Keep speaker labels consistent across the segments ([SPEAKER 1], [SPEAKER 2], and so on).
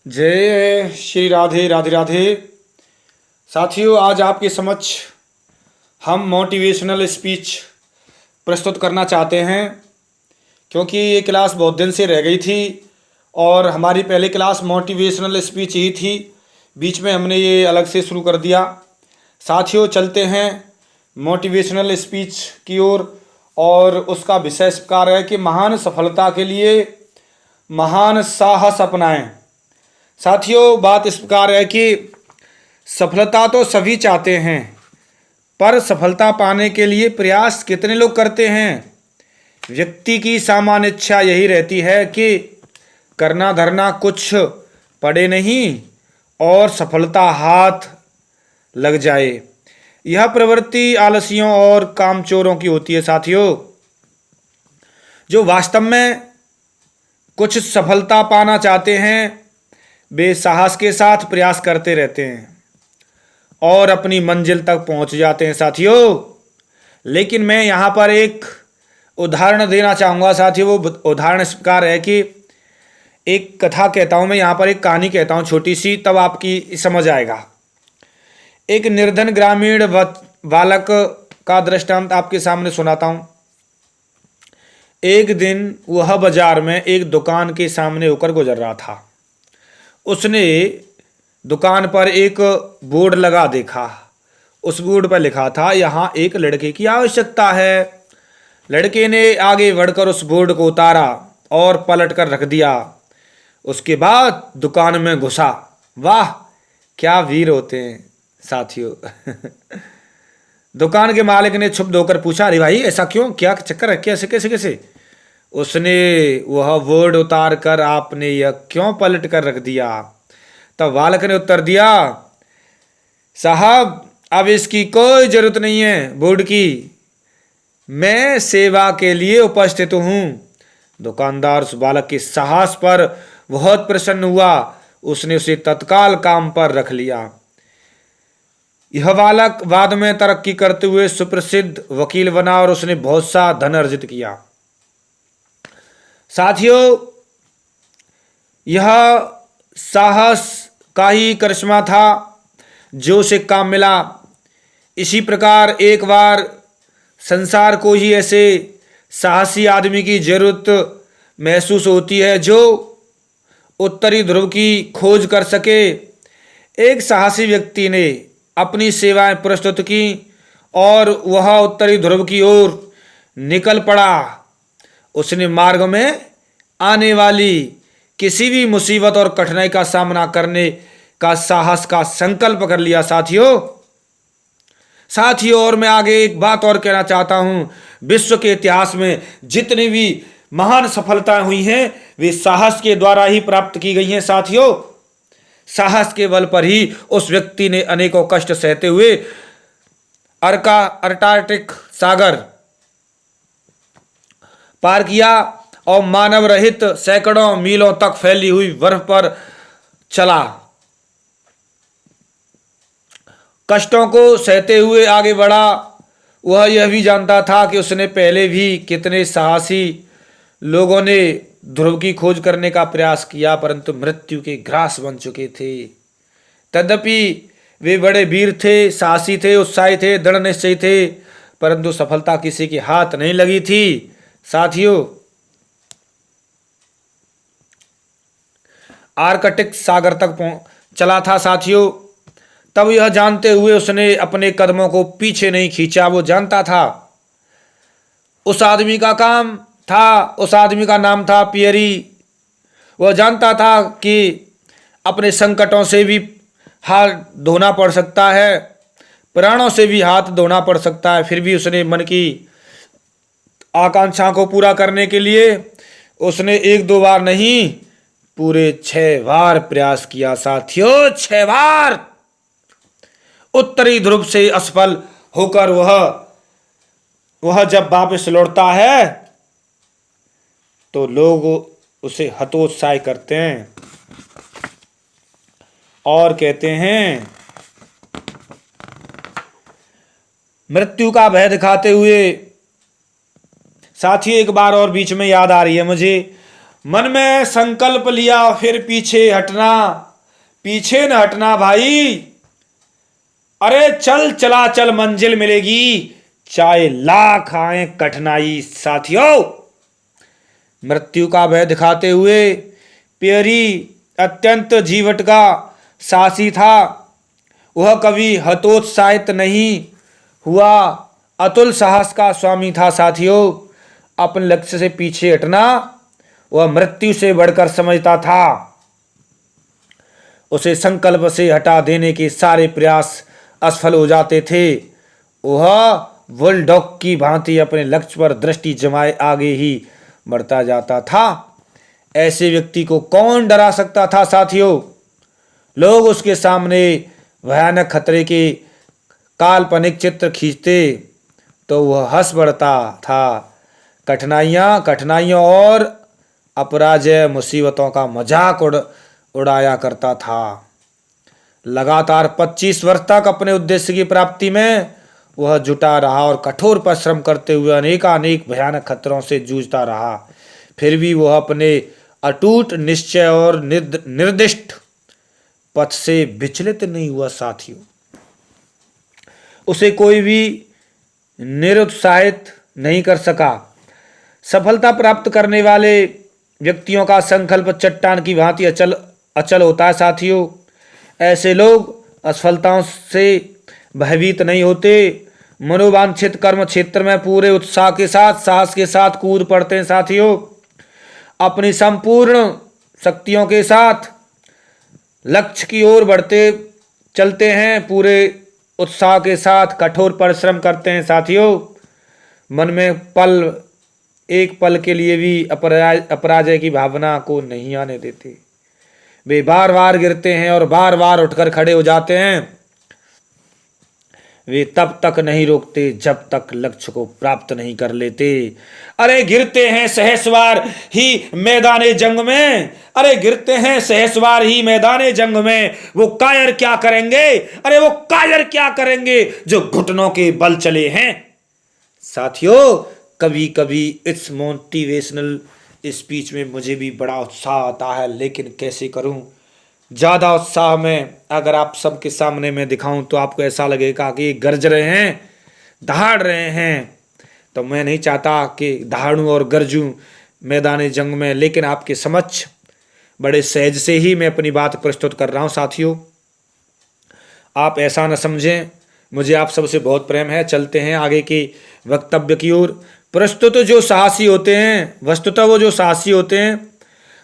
[SPEAKER 1] जय श्री राधे राधे राधे। साथियों, आज आपके समक्ष हम मोटिवेशनल स्पीच प्रस्तुत करना चाहते हैं, क्योंकि ये क्लास बहुत दिन से रह गई थी और हमारी पहली क्लास मोटिवेशनल स्पीच ही थी। बीच में हमने ये अलग से शुरू कर दिया। साथियों, चलते हैं मोटिवेशनल स्पीच की ओर। और उसका विषय इस प्रकार है कि महान सफलता के लिए महान साहस अपनाएं। साथियों, बात इस प्रकार है कि सफलता तो सभी चाहते हैं, पर सफलता पाने के लिए प्रयास कितने लोग करते हैं। व्यक्ति की सामान्य इच्छा यही रहती है कि करना धरना कुछ पड़े नहीं और सफलता हाथ लग जाए। यह प्रवृत्ति आलसियों और कामचोरों की होती है। साथियों, जो वास्तव में कुछ सफलता पाना चाहते हैं वे साहस के साथ प्रयास करते रहते हैं और अपनी मंजिल तक पहुंच जाते हैं। साथियों, लेकिन मैं यहाँ पर एक उदाहरण देना चाहूँगा। साथियों, वो उदाहरण इस प्रकार है कि एक कथा कहता हूँ मैं, यहाँ पर एक कहानी कहता हूँ छोटी सी, तब आपकी समझ आएगा। एक निर्धन ग्रामीण बालक का दृष्टांत आपके सामने सुनाता हूँ। एक दिन वह बाजार में एक दुकान के सामने होकर गुजर रहा था। उसने दुकान पर एक बोर्ड लगा देखा। उस बोर्ड पर लिखा था, यहाँ एक लड़के की आवश्यकता है। लड़के ने आगे बढ़कर उस बोर्ड को उतारा और पलट कर रख दिया। उसके बाद दुकान में घुसा। वाह, क्या वीर होते हैं साथियों। दुकान के मालिक ने क्षुब्ध होकर पूछा, अरे भाई ऐसा क्यों, क्या चक्कर है, कैसे कैसे कैसे। उसने वह बोर्ड उतार कर आपने यह क्यों पलट कर रख दिया। तब बालक ने उत्तर दिया, साहब अब इसकी कोई जरूरत नहीं है बोर्ड की, मैं सेवा के लिए उपस्थित हूँ। दुकानदार उस बालक के साहस पर बहुत प्रसन्न हुआ। उसने उसे तत्काल काम पर रख लिया। यह बालक बाद में तरक्की करते हुए सुप्रसिद्ध वकील बना और उसने बहुत सा धन अर्जित किया। साथियों, यह साहस का ही करिश्मा था जो उसे काम मिला। इसी प्रकार एक बार संसार को ही ऐसे साहसी आदमी की जरूरत महसूस होती है जो उत्तरी ध्रुव की खोज कर सके। एक साहसी व्यक्ति ने अपनी सेवाएं प्रस्तुत की और वह उत्तरी ध्रुव की ओर निकल पड़ा। उसने मार्ग में आने वाली किसी भी मुसीबत और कठिनाई का सामना करने का साहस का संकल्प कर लिया। साथियों, और मैं आगे एक बात और कहना चाहता हूं। विश्व के इतिहास में जितनी भी महान सफलताएं हुई हैं वे साहस के द्वारा ही प्राप्त की गई हैं। साथियों, साहस के बल पर ही उस व्यक्ति ने अनेकों कष्ट सहते हुए अंटार्कटिक सागर पार किया और मानव रहित सैकड़ों मीलों तक फैली हुई बर्फ पर चला। कष्टों को सहते हुए आगे बढ़ा। वह यह भी जानता था कि उसने पहले भी कितने साहसी लोगों ने ध्रुव की खोज करने का प्रयास किया, परंतु मृत्यु के ग्रास बन चुके थे। तद्यपि वे बड़े वीर थे, साहसी थे, उत्साही थे, दृढ़ निश्चयी थे, परंतु सफलता किसी के हाथ नहीं लगी थी। साथियों, आर्कटिक सागर तक चला था। साथियों, तब यह जानते हुए उसने अपने कदमों को पीछे नहीं खींचा। वो जानता था, उस आदमी का काम था, उस आदमी का नाम था पियरी। वह जानता था कि अपने संकटों से भी हाथ धोना पड़ सकता है, प्राणों से भी हाथ धोना पड़ सकता है। फिर भी उसने मन की आकांक्षा को पूरा करने के लिए उसने एक दो बार नहीं, पूरे 6 बार प्रयास किया। साथियों, 6 बार उत्तरी ध्रुव से असफल होकर वह जब वापस लौटता है तो लोग उसे हतोत्साहित करते हैं और कहते हैं, मृत्यु का भय दिखाते हुए। साथियों, एक बार और बीच में याद आ रही है मुझे, मन में संकल्प लिया फिर पीछे न हटना भाई। अरे चल चला चल मंजिल मिलेगी, चाहे लाख आए कठिनाई। साथियों, मृत्यु का भय दिखाते हुए पेरी अत्यंत जीवट का साहसी था। वह कभी हतोत्साहित नहीं हुआ, अतुल साहस का स्वामी था। साथियों, अपने लक्ष्य से पीछे हटना वह मृत्यु से बढ़कर समझता था। उसे संकल्प से हटा देने के सारे प्रयास असफल हो जाते थे। वह बुलडॉग की भांति अपने लक्ष्य पर दृष्टि जमाए आगे ही बढ़ता जाता था। ऐसे व्यक्ति को कौन डरा सकता था। साथियों, लोग उसके सामने भयानक खतरे के काल्पनिक चित्र खींचते तो वह हंस पड़ता था। कठिनाइयाँ और अपराजय मुसीबतों का मजाक उड़ाया करता था। लगातार 25 वर्ष तक अपने उद्देश्य की प्राप्ति में वह जुटा रहा और कठोर परिश्रम करते हुए अनेक भयानक खतरों से जूझता रहा। फिर भी वह अपने अटूट निश्चय और निर्दिष्ट पथ से विचलित नहीं हुआ। साथियों, उसे कोई भी निरुत्साहित नहीं कर सका। सफलता प्राप्त करने वाले व्यक्तियों का संकल्प चट्टान की भांति अचल होता है। साथियों, ऐसे लोग असफलताओं से भयभीत नहीं होते, मनोवांछित कर्म क्षेत्र में पूरे उत्साह के साथ साहस के साथ कूद पड़ते हैं। साथियों, अपनी संपूर्ण शक्तियों के साथ लक्ष्य की ओर बढ़ते चलते हैं, पूरे उत्साह के साथ कठोर परिश्रम करते हैं। साथियों, मन में एक पल के लिए भी अपराजय की भावना को नहीं आने देते। वे बार बार गिरते हैं और बार बार उठकर खड़े हो जाते हैं। वे तब तक नहीं रोकते जब तक लक्ष्य को प्राप्त नहीं कर लेते। अरे गिरते हैं सहस्वार ही मैदाने जंग में, अरे गिरते हैं सहस्वार ही मैदाने जंग में, वो कायर क्या करेंगे, अरे वो कायर क्या करेंगे जो घुटनों के बल चले हैं। साथियों, कभी कभी इस मोटिवेशनल स्पीच में मुझे भी बड़ा उत्साह आता है, लेकिन कैसे करूं। ज़्यादा उत्साह में अगर आप सबके सामने मैं दिखाऊं तो आपको ऐसा लगेगा कि गरज रहे हैं, दहाड़ रहे हैं। तो मैं नहीं चाहता कि दहाड़ूं और गरजूं मैदानी जंग में, लेकिन आपके समक्ष बड़े सहज से ही मैं अपनी बात प्रस्तुत कर रहा हूं। साथियों, आप ऐसा न समझें, मुझे आप सबसे बहुत प्रेम है। चलते हैं आगे के वक्तव्य की ओर। प्रस्तुत जो साहसी होते हैं, वस्तुतः वो जो साहसी होते हैं,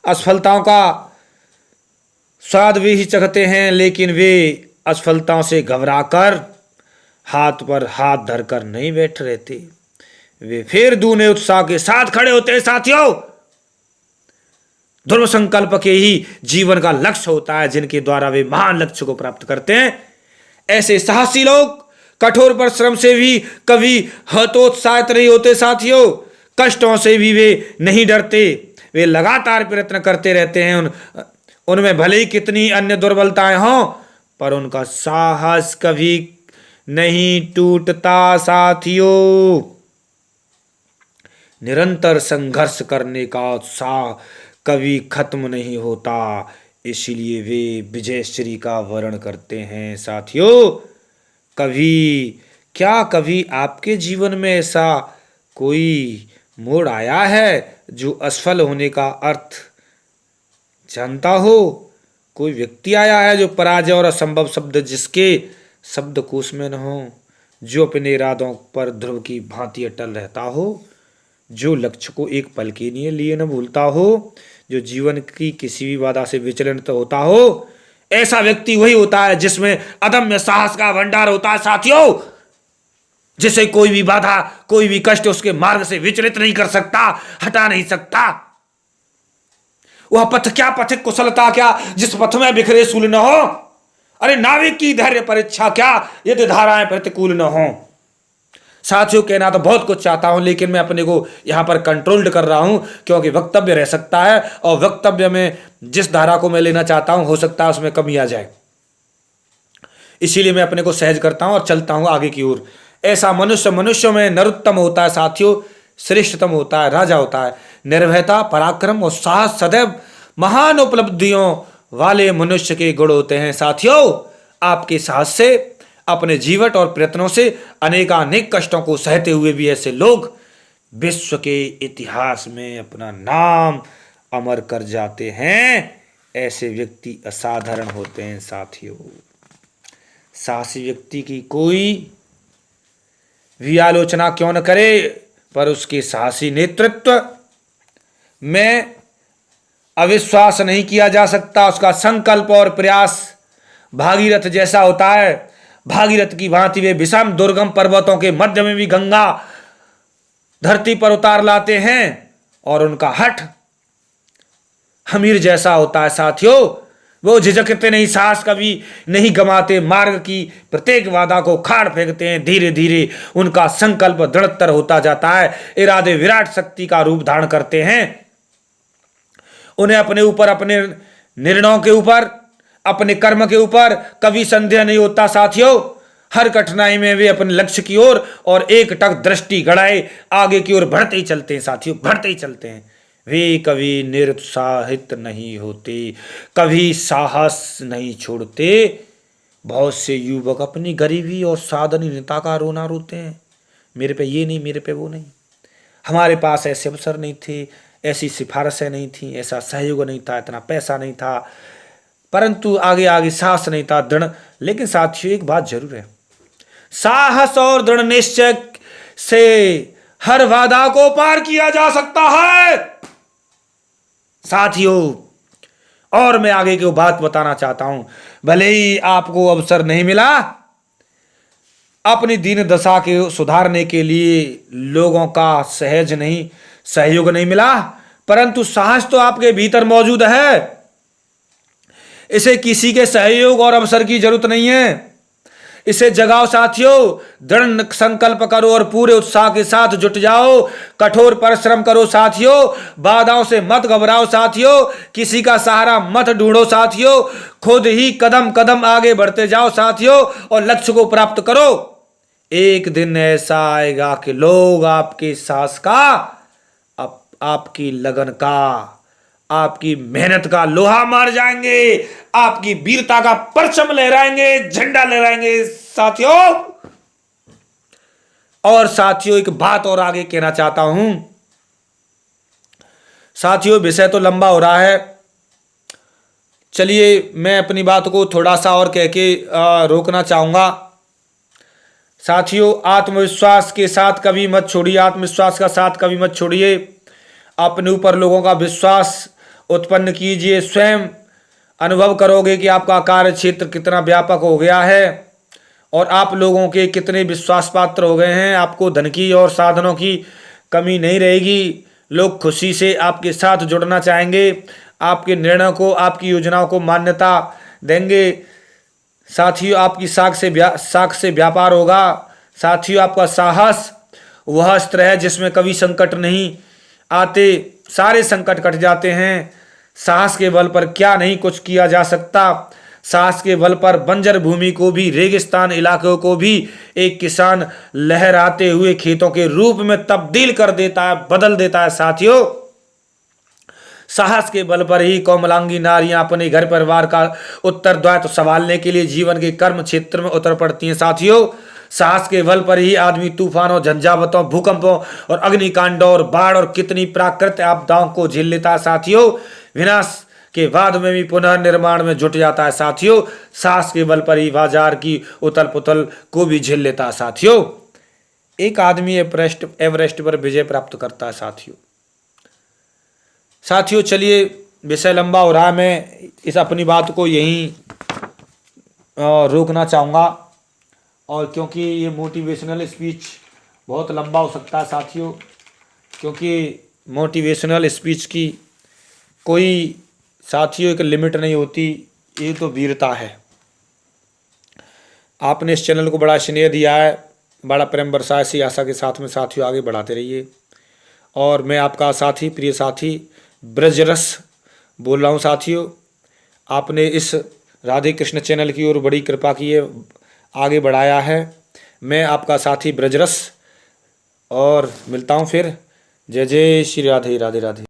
[SPEAKER 1] असफलताओं का स्वाद वे ही चखते हैं, लेकिन वे असफलताओं से घबराकर हाथ पर हाथ धरकर नहीं बैठ रहते। वे फिर दूने उत्साह के साथ खड़े होते हैं। साथियों, ध्रुव संकल्प के ही जीवन का लक्ष्य होता है, जिनके द्वारा वे महान लक्ष्य को प्राप्त करते हैं। ऐसे साहसी लोग कठोर परिश्रम से भी कभी हतोत्साहित नहीं होते। साथियों, कष्टों से भी वे नहीं डरते, वे लगातार प्रयत्न करते रहते हैं। उनमें भले ही कितनी अन्य दुर्बलताएं हों, पर उनका साहस कभी नहीं टूटता। साथियों, निरंतर संघर्ष करने का उत्साह कभी खत्म नहीं होता, इसलिए वे विजयश्री का वर्ण करते हैं। साथियों, कभी आपके जीवन में ऐसा कोई मोड़ आया है जो असफल होने का अर्थ जानता हो? कोई व्यक्ति आया है जो पराजय और असंभव शब्द जिसके शब्दकोश में न हो, जो अपने इरादों पर ध्रुव की भांति अटल रहता हो, जो लक्ष्य को एक पल के लिए न भूलता हो, जो जीवन की किसी भी बाधा से विचलित होता हो? ऐसा व्यक्ति वही होता है जिसमें अदम्य साहस का भंडार होता है। साथियों, जिसे कोई भी बाधा, कोई भी कष्ट उसके मार्ग से विचलित नहीं कर सकता, हटा नहीं सकता। वह पथ क्या, पथिक कुशलता क्या, जिस पथ में बिखरे सूल न हो। अरे नाविक की धैर्य परीक्षा क्या, यदि धाराएं प्रतिकूल न हो। साथियों, कहना तो बहुत कुछ चाहता हूं, लेकिन मैं अपने को यहां पर कंट्रोल्ड कर रहा हूं, क्योंकि वक्तव्य रह सकता है और वक्तव्य में जिस धारा को मैं लेना चाहता हूं, हो सकता है उसमें कमी आ जाए। इसीलिए मैं अपने को सहज करता हूं और चलता हूं आगे की ओर। ऐसा मनुष्य में नरोत्तम होता है। साथियों, श्रेष्ठतम होता है, राजा होता है। निर्भयता, पराक्रम और साहस सदैव महान उपलब्धियों वाले मनुष्य के गुण होते हैं। साथियों, आपके साहस से, अपने जीवन और प्रयत्नों से अनेकानेक कष्टों को सहते हुए भी ऐसे लोग विश्व के इतिहास में अपना नाम अमर कर जाते हैं। ऐसे व्यक्ति असाधारण होते हैं। साथियों, साहसी व्यक्ति की कोई भी आलोचना क्यों न करे, पर उसके साहसी नेतृत्व में अविश्वास नहीं किया जा सकता। उसका संकल्प और प्रयास भागीरथ जैसा होता है। भागीरथ की भांति वे विषम दुर्गम पर्वतों के मध्य में भी गंगा धरती पर उतार लाते हैं, और उनका हठ हमीर जैसा होता है। साथियों, वो झिझकते नहीं, साहस कभी नहीं गमाते, मार्ग की प्रत्येक बाधा को खाड़ फेंकते हैं। धीरे धीरे उनका संकल्प दृढ़तर होता जाता है, इरादे विराट शक्ति का रूप धारण करते हैं। उन्हें अपने ऊपर, अपने निर्णयों के ऊपर, अपने कर्म के ऊपर कभी संदेह नहीं होता। साथियों, हर कठिनाई में वे अपने लक्ष्य की ओर और एकटक दृष्टि गड़ाए आगे की ओर बढ़ते ही चलते हैं। साथियों, बढ़ते ही चलते हैं। वे कभी निरुत्साहित नहीं होते, कभी साहस नहीं छोड़ते। बहुत से युवक अपनी गरीबी और साधनहीनता का रोना रोते हैं, मेरे पे ये नहीं, मेरे पे वो नहीं, हमारे पास ऐसे अवसर नहीं थे, ऐसी सिफारिशें नहीं थी, ऐसा सहयोग नहीं था, इतना पैसा नहीं था, परंतु आगे आगे साहस नहीं था, दृढ़। लेकिन साथियों, एक बात जरूर है, साहस और दृढ़ निश्चय से हर बाधा को पार किया जा सकता है। साथियों, और मैं आगे की बात बताना चाहता हूं, भले ही आपको अवसर नहीं मिला, अपनी दीन दशा के सुधारने के लिए लोगों का सहयोग नहीं मिला, परंतु साहस तो आपके भीतर मौजूद है। इसे किसी के सहयोग और अवसर की जरूरत नहीं है। इसे जगाओ साथियों, दृढ़ संकल्प करो और पूरे उत्साह के साथ जुट जाओ। कठोर परिश्रम करो साथियों, बाधाओं से मत घबराओ साथियों, किसी का सहारा मत ढूंढो साथियों, खुद ही कदम कदम आगे बढ़ते जाओ साथियों, और लक्ष्य को प्राप्त करो। एक दिन ऐसा आएगा कि लोग आपके साहस का, आपकी लगन का, आपकी मेहनत का लोहा मार जाएंगे, आपकी वीरता का परचम लहराएंगे, झंडा लहराएंगे साथियों। और साथियों, एक बात और आगे कहना चाहता हूं। साथियों, विषय तो लंबा हो रहा है, चलिए मैं अपनी बात को थोड़ा सा और कह के रोकना चाहूंगा। साथियों, आत्मविश्वास के साथ कभी मत छोड़िए, आत्मविश्वास का साथ कभी मत छोड़िए। अपने ऊपर लोगों का विश्वास उत्पन्न कीजिए। स्वयं अनुभव करोगे कि आपका कार्य क्षेत्र कितना व्यापक हो गया है और आप लोगों के कितने विश्वास पात्र हो गए हैं। आपको धन की और साधनों की कमी नहीं रहेगी। लोग खुशी से आपके साथ जुड़ना चाहेंगे, आपके निर्णय को, आपकी योजनाओं को मान्यता देंगे। साथियों, आपकी साख से व्यापार होगा। साथियों, आपका साहस वह अस्त्र है जिसमें कभी संकट नहीं आते, सारे संकट कट जाते हैं। साहस के बल पर क्या नहीं कुछ किया जा सकता। साहस के बल पर बंजर भूमि को भी, रेगिस्तान इलाकों को भी एक किसान लहराते हुए खेतों के रूप में तब्दील कर देता है, बदल देता है। साथियों, साहस के बल पर ही कोमलांगी नारियां अपने घर परिवार का उत्तरदायित्व संभालने के लिए जीवन के कर्म क्षेत्र में उतर पड़ती हैं। साथियों, साहस के बल पर ही आदमी तूफानों, झंझावतों, भूकंपों और अग्निकांडों और बाढ़ और कितनी प्राकृतिक आपदाओं को झेल लेता है। साथियों, विनाश के बाद में भी पुनः निर्माण में जुट जाता है। साथियों, साहस के बल पर ही बाजार की उथल पुथल को भी झेल लेता है। साथियों, एक आदमी एवरेस्ट पर विजय प्राप्त करता है। साथियों, चलिए विषय लंबा हो रहा है, मैं इस अपनी बात को यहीं रोकना चाहूँगा, और क्योंकि ये मोटिवेशनल स्पीच बहुत लंबा हो सकता है साथियों, क्योंकि मोटिवेशनल स्पीच की कोई साथियों एक लिमिट नहीं होती, ये तो वीरता है। आपने इस चैनल को बड़ा स्नेह दिया है, बड़ा प्रेम बरसाया, इसी आशा के साथ में साथियों आगे बढ़ाते रहिए। और मैं आपका साथी, प्रिय साथी ब्रजरस बोल रहा हूँ। साथियों, आपने इस राधे कृष्ण चैनल की ओर बड़ी कृपा की है, आगे बढ़ाया है। मैं आपका साथी ब्रजरस, और मिलता हूँ फिर जय जय श्री राधे राधे राधे।